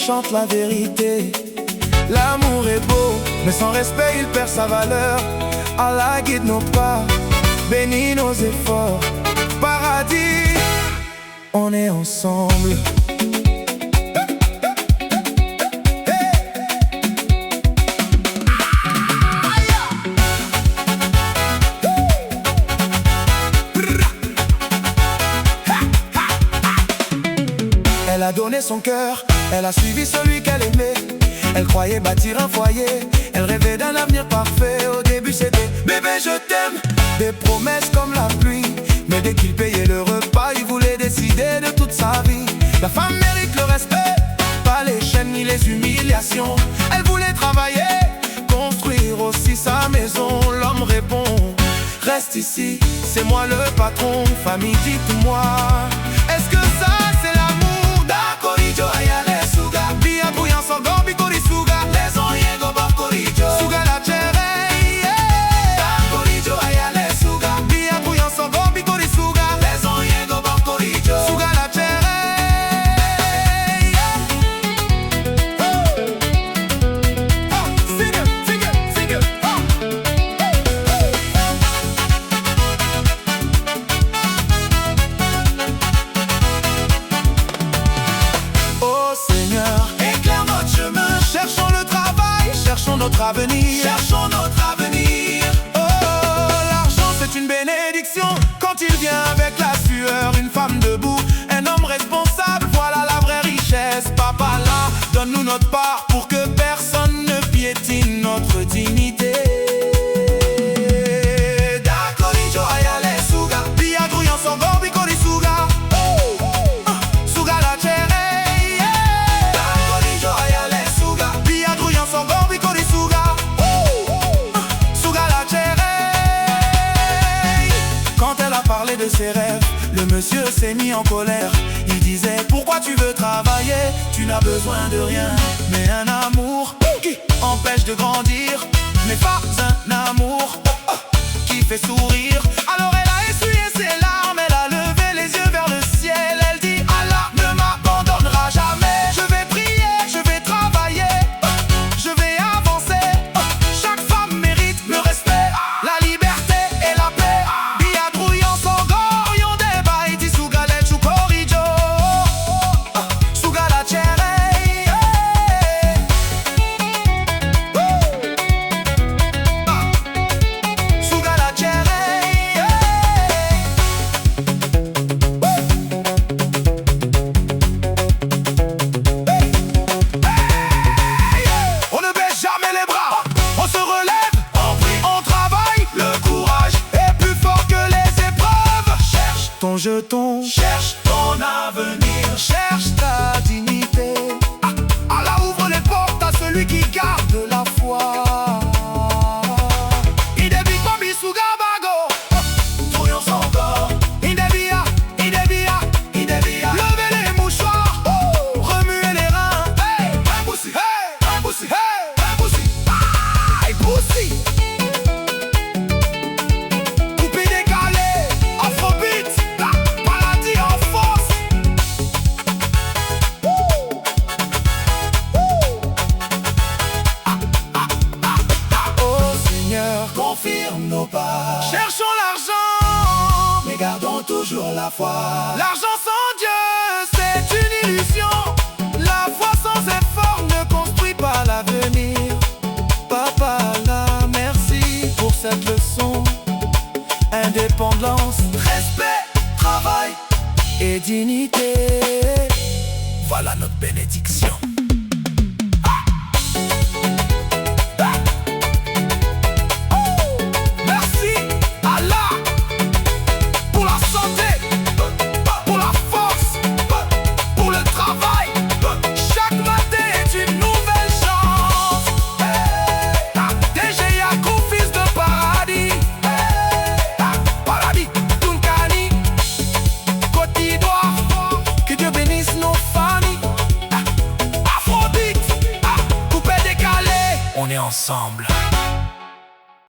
chante la vérité. L'amour est beau, mais sans respect il perd sa valeur. Allah guide nos pas, bénit nos efforts. Paradis, on est ensemble. Elle a donné son cœur, elle a suivi celui qu'elle aimait. Elle croyait bâtir un foyer, elle rêvait d'un avenir parfait. Au début c'était bébé je t'aime, des promesses comme la pluie. Mais dès qu'il payait le repas, il voulait décider de toute sa vie. La femme mérite le respect, pas les chaînes ni les humiliations. Elle voulait travailler, construire aussi sa maison. L'homme répond, reste ici, c'est moi le patron. Famille dites-moi, est-ce que ça c'est l'amour? Notre avenir, cherchons notre avenir. Oh, l'argent c'est une bénédiction quand il vient avec la sueur. Une femme debout, un homme responsable, voilà la vraie richesse. Papa là, donne-nous notre part pour que personne ne piétine notre dignité. De ses rêves, le monsieur s'est mis en colère. Il disait, pourquoi tu veux travailler? Tu n'as besoin de rien, mais un amour qui empêche de grandir. Mais pas un amour qui fait sourire. Alors elle a essuyé ses larmes, elle a levé les yeux vers le ciel. Elle dit, Allah ne m'abandonnera jamais. Je vais prier, je vais travailler, je vais avancer. Chaque femme mérite le respect, la liberté et la paix. Ton jeton, cherche ton avenir, cherche ta dignité. Allah ouvre les portes à celui qui garde la foi. Levez les mouchoirs, remuez les reins. Hey, un boussi, hey, un boussi, hey, un boussi, ah, boussi. Coupé décalé, afrobeat. Confirme nos pas. Cherchons l'argent, mais gardons toujours la foi. L'argent sans Dieu, c'est une illusion. La foi sans effort ne construit pas l'avenir. Papa là, merci pour cette leçon. Indépendance, respect, travail et dignité. Voilà notre bénédiction. Ensemble.